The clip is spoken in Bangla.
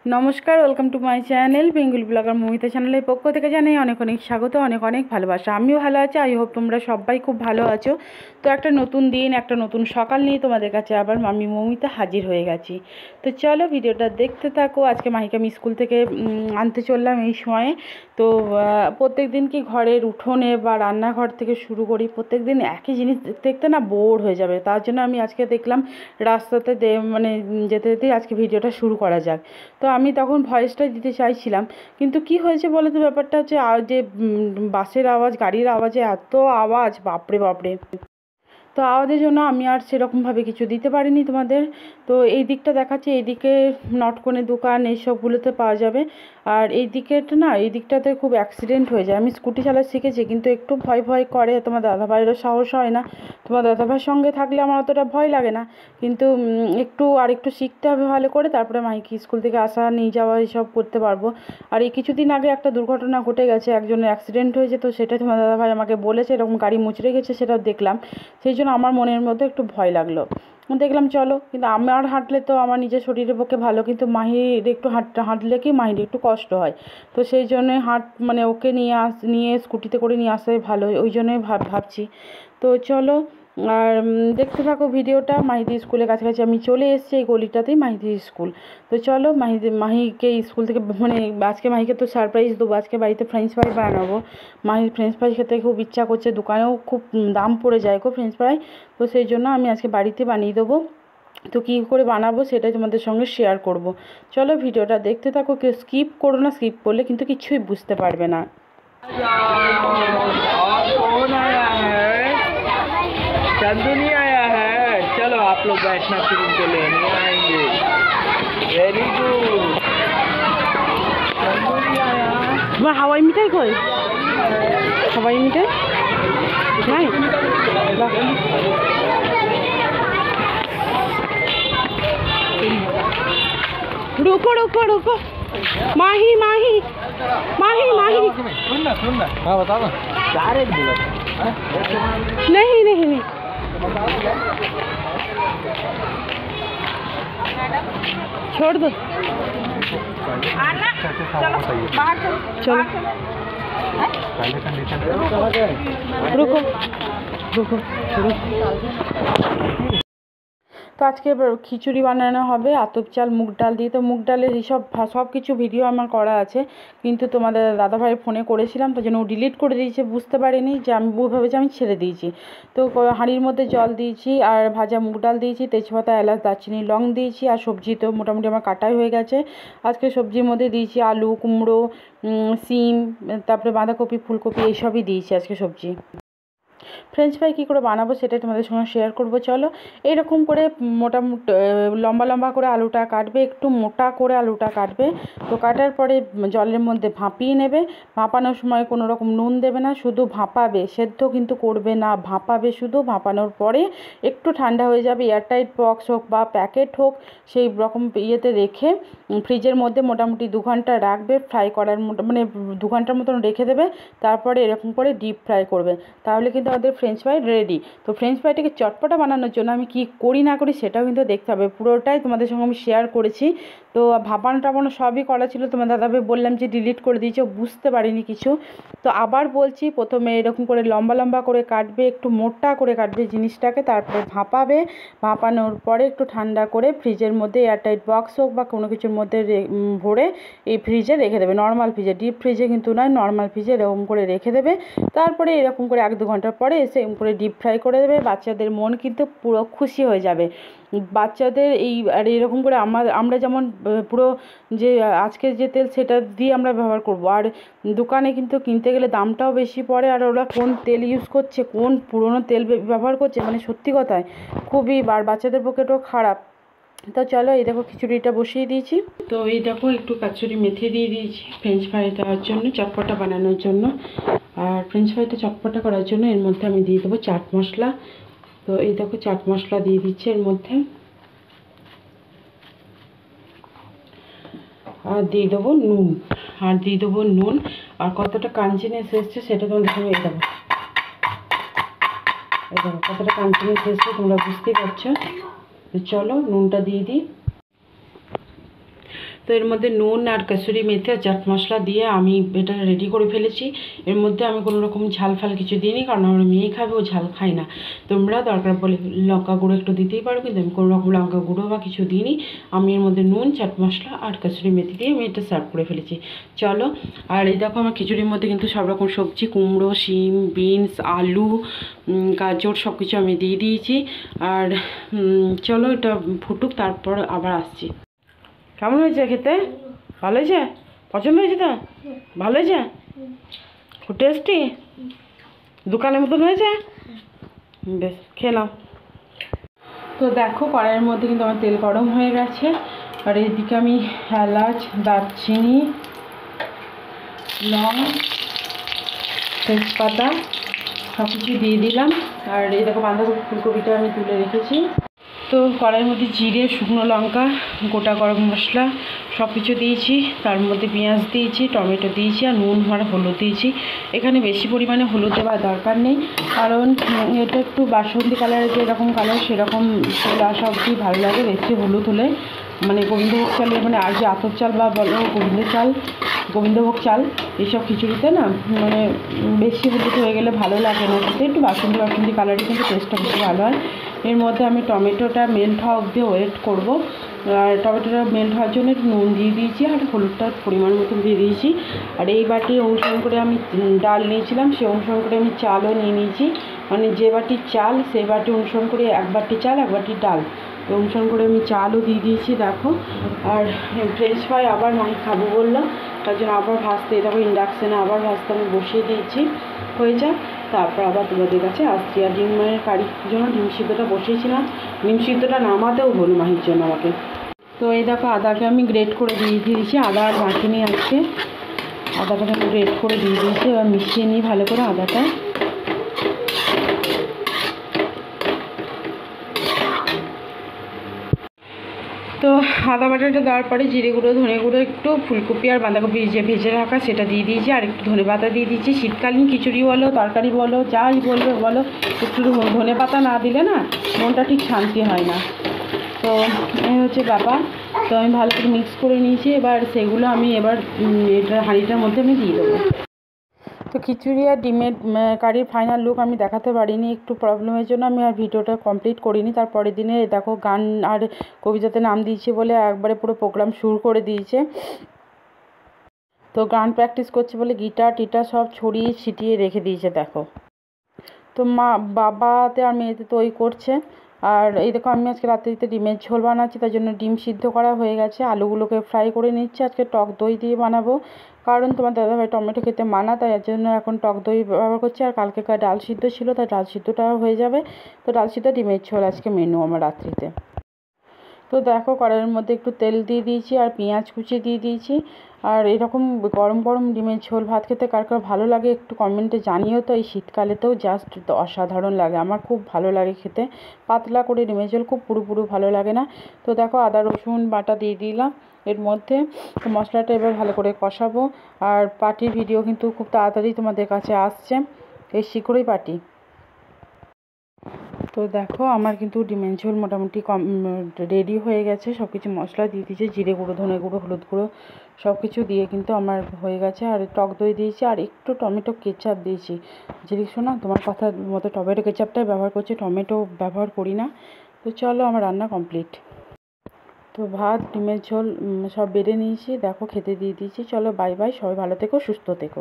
নমস্কার, welcome to my channel Bengal blogger Moumita চ্যানেলের পক্ষ থেকে জানাই অনেক অনেক স্বাগত, অনেক অনেক ভালোবাসা। আমিও ভালো আছি, আই হোপ তোমরা সবাই খুব ভালো আছো। তো একটা নতুন দিন, একটা নতুন সকাল নিয়ে তোমাদের কাছে আবার আমি মৌমিতা হাজির হয়ে গেছি। তো চলো ভিডিওটা দেখতে থাকো। আজকে মাহিকে আমি স্কুল থেকে আনতে চললাম এই সময়ে। তো প্রত্যেক দিন কি ঘরের উঠোনে বা রান্নাঘর থেকে শুরু করি, প্রত্যেক দিন একই জিনিস দেখতে দেখতে না বোর হয়ে যাবে। তার জন্য আমি আজকে দেখলাম রাস্তাতে যেতে যেতে আজকে ভিডিওটা শুরু করা যাক। তো আমি তখন ভয়েসটা দিতে চাইছিলাম, কিন্তু কি হয়েছে বলো তো, ব্যাপারটা হচ্ছে যে বাসের আওয়াজ, গাড়ির আওয়াজে এত আওয়াজ, বাপরে বাপরে। তো আওয়াজের জন্য আমি আর সেরকমভাবে কিছু দিতে পারিনি তোমাদের। তো এই দিকটা দেখাচ্ছি, এইদিকে নটকনে দোকান এইসবগুলোতে পাওয়া যাবে। আর এই দিকেটা না, এই দিকটাতে খুব অ্যাক্সিডেন্ট হয়ে যায়। আমি স্কুটি চালা শিখেছি, কিন্তু একটু ভয় ভয় করে। তোমার দাদাভাইয়েরও সাহস হয় না। তোমার দাদাভাইয়ের সঙ্গে থাকলে আমার অতটা ভয় লাগে না, কিন্তু একটু শিখতে হবে ভালো করে, তারপরে মাইকে স্কুল থেকে আসা নিয়ে যাওয়া এইসব করতে পারবো। আর এই কিছুদিন আগে একটা দুর্ঘটনা ঘটে গেছে, একজনের অ্যাক্সিডেন্ট হয়েছে। তো সেটা তোমার দাদাভাই আমাকে বলেছে, এরকম গাড়ি মুচড়ে গেছে, সেটাও দেখলাম। সেই জন্য আমার মনের মধ্যে একটু ভয় লাগলো। দেখলাম চলো, কিন্তু আমার হাঁটলে তো আমার নিজের শরীরের পক্ষে ভালো, কিন্তু মাহির একটু হাঁটলে কি মাহির একটু কষ্ট হয়। তো সেই জন্যই ওকে নিয়ে স্কুটিতে করে নিয়ে আসাই ভালো, ওই জন্যই ভাবছি। তো চলো, আর দেখতে থাকো ভিডিওটা। মাহিদি স্কুলের কাছাকাছি আমি চলে এসেছি, এই গলিটাতেই মাহিদি স্কুল। তো চলো, মাহিকে স্কুল থেকে আজকে মাহিকে তো সারপ্রাইজ দেবো। আজকে বাড়িতে ফ্রেঞ্চ ফ্রাই বানাবো। মাহির ফ্রেঞ্চ ফ্রাই খেতে খুব ইচ্ছা করছে, দোকানেও খুব দাম পড়ে যায় ফ্রেঞ্চ ফ্রাই। তো সেই জন্য আমি আজকে বাড়িতে বানিয়ে দেবো। তো কী করে বানাবো সেটাই তোমাদের সঙ্গে শেয়ার করব। চলো ভিডিওটা দেখতে থাকো, কেউ স্কিপ করো না, স্কিপ করলে কিন্তু কিছুই বুঝতে পারবে না। चंदू नहीं आया है, चलो आप लोग बैठना शुरू कर ले, नहीं आएंगे। Very good. चंदू नहीं आया। তোমার হাওয়াই মিঠাই কই? হাওয়াই মিঠাই নাই? रुको रुको रुको, माही माही माही माही। सुन ना, हाँ बता ना, क्या रेट बोला? नहीं नहीं नहीं, छोड़ दो। चलो रुको रुको रुको। তো আজকে খিচুড়ি বানানো হবে আতপ চাল মুগ ডাল দিয়ে। তো মুগ ডালের সব কিছু ভিডিও আমার করা আছে, কিন্তু তোমাদের দাদাভাইয়ের ফোনে করেছিলাম, তার জন্য ও ডিলিট করে দিয়েছে, বুঝতে পারিনি যে আমি ভেবেছি আমি ছেড়ে দিয়েছি। তো হাঁড়ির মধ্যে জল দিয়েছি, আর ভাজা মুগ ডাল দিয়েছি, তেজপাতা, এলাচ, দারচিনি, লং দিয়েছি। আর সবজি তো মোটামুটি আমার কাটাই হয়ে গেছে। আজকে সবজির মধ্যে দিয়েছি আলু, কুমড়ো, সিম, তারপরে বাঁধাকপি, ফুলকপি, এইসবই দিয়েছি আজকে সবজি। ফ্রেঞ্চ ফ্রাই কী করে বানাবো সেটাই তোমাদের সঙ্গে শেয়ার করবো। চলো, এইরকম করে মোটামুটি লম্বা লম্বা করে আলুটা কাটবে, একটু মোটা করে আলুটা কাটবে। তো কাটার পরে জলের মধ্যে ভাপিয়ে নেবে। ভাপানোর সময় কোনো রকম নুন দেবে না, শুধু ভাপাবে, সেদ্ধ কিন্তু করবে না, ভাপাবে শুধু। ভাপানোর পরে একটু ঠান্ডা হয়ে যাবে, এয়ারটাইট বক্স হোক বা প্যাকেট হোক, সেই রকম ইয়েতে রেখে ফ্রিজের মধ্যে মোটামুটি 2 ঘন্টা রাখবে। ফ্রাই করার 2 ঘন্টার মতন রেখে দেবে। তারপরে এরকম করে ডিপ ফ্রাই করবে, তাহলে কিন্তু আমাদের ফ্রেঞ্চ ফ্রাই রেডি। তো ফ্রেঞ্চ ফ্রাইটাকে চটপটা বানানোর জন্য আমি কী করি না করি সেটাও কিন্তু দেখতে হবে, পুরোটাই তোমাদের সঙ্গে আমি শেয়ার করেছি। তো ভাপানো টাপানো সবই করা ছিল, তোমার দাদাভাই বললাম যে ডিলিট করে দিয়েছে, বুঝতে পারিনি কিছু। তো আবার বলছি, প্রথমে এরকম করে লম্বা লম্বা করে কাটবে, একটু মোটা করে কাটবে জিনিসটাকে, তারপরে ভাপাবে। ভাপানোর পরে একটু ঠান্ডা করে ফ্রিজের মধ্যে এয়ারটাইট বক্স হোক বা কোনো কিছুর মধ্যে ভরে এই ফ্রিজে রেখে দেবে, নর্মাল ফ্রিজে, ডিপ ফ্রিজে কিন্তু নয়, নর্মাল ফ্রিজে এরকম করে রেখে দেবে। তারপরে এরকম করে 1-2 ঘন্টা পরে এসে এরকম করে ডিপ ফ্রাই করে দেবে। বাচ্চাদের মন কিন্তু পুরো খুশি হয়ে যাবে। বাচ্চাদের আর এরকম করে আমরা যেমন পুরো যে আজকের যে তেল সেটা দিয়ে আমরা ব্যবহার করব। আর দোকানে কিন্তু কিনতে গেলে দামটাও বেশি পড়ে, আর ওরা কোন তেল ইউজ করছে, কোন পুরনো তেল ব্যবহার করছে, সত্যি কথায় খুবই, আর বাচ্চাদের পক্ষেটাও খারাপ। তো চলো, এই দেখো খিচুড়িটা বসিয়ে দিয়েছি। তো এই দেখো একটু কাচুরি মেথি দিয়ে দিয়েছি ফ্রেঞ্চ ফ্রাই দেওয়ার জন্য, চটপটা বানানোর জন্য। আর ফ্রেঞ্চ ফ্রাইটা চটপটা করার জন্য এর মধ্যে আমি দিয়ে দেবো চাট মশলা। তো এই দেখো চাট মশলা দিয়ে দিচ্ছি এর মধ্যে, আর দিয়ে দেবো নুন। আর কতটা কাঞ্চিনেস এসছে সেটা তোমাদের সঙ্গে এই দেখো কতটা কাঞ্চিনেস এসছে, তোমরা বুঝতেই পারছো। তো চলো নুনটা দিয়ে দিই। তো এর মধ্যে নুন আর কসুরি মেথি আর চাট মশলা দিয়ে আমি এটা রেডি করে ফেলেছি। এর মধ্যে আমি কোনো রকম ঝাল ফাল কিছু দিইনি, কারণ আমার মেয়ে খাবে, ও ঝাল খায় না। তোমরা দরকার পড়লে লঙ্কা গুঁড়ো একটু দিতেই পারো, কিন্তু আমি কোনো রকম লঙ্কা গুঁড়ো বা কিছু দিইনি। আমি এর মধ্যে নুন, চাট মশলা আর কসুরি মেথি দিয়ে আমি এটা সার্ভ করে ফেলেছি। চলো, আর এই দেখো আমার খিচুড়ির মধ্যে কিন্তু সব রকম সবজি, কুমড়ো, শিম, বিনস, আলু, গাজর সব কিছু আমি দিয়ে দিয়েছি। আর চলো এটা ফুটুক, তারপর আবার আসছি। কেমন হয়েছে খেতে? ভালো হয়েছে? পছন্দ হয়েছে তো? ভালো হয়েছে? খুব টেস্টি? দোকানের মতন হয়েছে? বেশ, খেয়ে নাও। তো দেখো কড়াইয়ের মধ্যে কিন্তু আমার তেল গরম হয়ে গেছে, আর এদিকে আমি এলাচ, দারচিনি, লং, তেজপাতা সব কিছু দিয়ে দিলাম। আর এই দেখো বাঁধাকপি, ফুলকপিটা আমি তুলে রেখেছি। তো কড়াইয়ের মধ্যে জিরে, শুকনো লঙ্কা, গোটা গরম মশলা সব কিছু দিয়েছি। তার মধ্যে পেঁয়াজ দিয়েছি, টমেটো দিয়েছি, আর নুন আর হলুদ দিয়েছি। এখানে বেশি পরিমাণে হলুদ দেওয়ার দরকার নেই, কারণ এটা একটু বাসন্তী কালারের যেরকম কালার সেরকম চলে আসা অবধি ভালো লাগে। বেশি হলুদ হলে মানে গোবিন্দভোগ চাল, মানে আর যে আতপ চাল বা বলো গোবিন্দভোগ চাল এইসব খিচুড়িতে না মানে বেশি হলুদ হয়ে গেলে ভালো লাগে না খেতে। একটু বাসন্তী কালারই কিন্তু টেস্টটা বেশি ভালো হয়। এর মধ্যে আমি টমেটোটা মেল্ট হওয়া অবধি ওয়েট করবো। আর টমেটোটা মেল্ট হওয়ার জন্য একটু নুন দিয়ে দিয়েছি, আর হলুদটার পরিমাণ মতন দিয়ে দিয়েছি। আর এই বাটি অনুসরণ করে আমি ডাল নিয়েছিলাম, সেই অনুসরণ করে আমি চালও নিয়ে নিয়েছি। মানে যে বাটির চাল সেই বাটি অনুসরণ করে 1 বাটি চাল 1 বাটি ডাল অনুসরণ করে আমি চালও দিয়ে দিয়েছি। দেখো, আর ফ্রেঞ্চ ফ্রাই আবার মাই খাবো বললো, তার জন্য আবার ভাজতে, দেখো ইন্ডাকশানে আবার ভাজতে আমি বসিয়ে দিয়েছি। হয়ে যায়, তারপর আবার তোমাদের কাছে আসছি। আর ডিমের কারির জন্য ডিম সিদ্ধটা বসিয়েছিলাম, ডিম সিদ্ধটা নামাতেও হলো মাহির জন্য আমাকে। তো এই দেখো আদাকে আমি গ্রেট করে দিয়ে দিয়েছি, আদা আর বাটিনি আজকে, আদাটা আমি গ্রেট করে দিয়ে দিয়েছি। এবার মিশিয়ে নিই ভালো করে আদাটা। তো আদা বাটাটা দেওয়ার পরে জিরে গুঁড়ো, ধনে গুঁড়ো, একটু ফুলকপি আর বাঁধাকপি যে ভেজে রাখা সেটা দিয়ে দিয়েছি, আর একটু ধনে পাতা দিয়ে দিয়েছি। শীতকালীন খিচুড়ি বলো, তরকারি বলো, যাই বলবে বলো, একটু ধনে পাতা না দিলে না মনটা ঠিক শান্তি হয় না। তো এই হচ্ছে ব্যাপার। তো আমি ভালো করে মিক্স করে নিয়েছি। এবার সেগুলো আমি এটা হাঁড়িটার মধ্যে আমি দিয়ে দেবো। তো খিচুড়ি আর ডিমের কারির ফাইনাল লুক আমি দেখাতে পারিনি, একটু প্রবলেমের জন্য আমি আর ভিডিওটা কমপ্লিট করিনি। তারপরের দিনে দেখো গান আর কবিতাতে নাম দিয়েছে বলে একবারে পুরো প্রোগ্রাম শুরু করে দিয়েছে। তো গান প্র্যাকটিস করছে বলে গিটার টিটার সব ছড়িয়ে ছিটিয়ে রেখে দিয়েছে দেখো। তো বাবাতে আর মেয়েতে তো ওই করছে। আর এই দেখো আমি আজকে রাত্রিতে ডিমের ঝোল বানাচ্ছি, তার জন্য ডিম সিদ্ধ করা হয়ে গেছে, আলুগুলোকে ফ্রাই করে নিচ্ছি। আজকে টক দই দিয়ে বানাবো, কারণ তোমার দাদাভাই টমেটো খেতে মানা, তাই এর জন্য এখন টক দই ব্যবহার করছি। আর কালকেকার ডাল সিদ্ধ ছিল, তাই ডাল সিদ্ধটাও হয়ে যাবে। তো ডাল সিদ্ধ ডিমের ঝোল আজকে মেনু আমার রাত্রিতে। তো দেখো কড়াইয়ের মধ্যে একটু তেল দিয়ে দিয়েছি, আর পেঁয়াজ কুচি দিয়ে দিয়েছি। আর এরকম গরম গরম ডিমের ঝোল ভাত খেতে কার কার ভালো লাগে একটু কমেন্টে জানিও তো। এই শীতকালেতেও জাস্ট অসাধারণ লাগে, আমার খুব ভালো লাগে খেতে। পাতলা করে ডিমের ঝোল, খুব পুরো ভালো লাগে না। তো দেখো আদা রসুন বাটা দিয়ে দিলাম এর মধ্যে। তো মশলাটা এবার ভালো করে কষাবো। আর পাটির ভিডিও কিন্তু খুব তাড়াতাড়ি তোমাদের কাছে আসছে, এই শীঘ্রই পাটি। তো দেখো আমার কিন্তু ডিমের ঝোল মোটামুটি রেডি হয়ে গেছে। সব কিছু মশলা দিয়ে দিয়েছি, জিরে গুঁড়ো, ধনে গুঁড়ো, হলুদ গুঁড়ো সব কিছু দিয়ে কিন্তু আমার হয়ে গেছে। আর টক দই দিয়েছি, আর একটু টমেটো কেচাপ দিয়েছি। যদি শোনো তোমার কথা মতো টমেটো কেচাপটাই ব্যবহার করছি, টমেটো ব্যবহার করি না। তো চলো আমার রান্না কমপ্লিট। তো ভাত, ডিমের ঝোল সব বেড়ে নিয়েছি, দেখো খেতে দিয়ে দিয়েছি। চলো বাই বাই, সবাই ভালো থেকো, সুস্থ থেকো।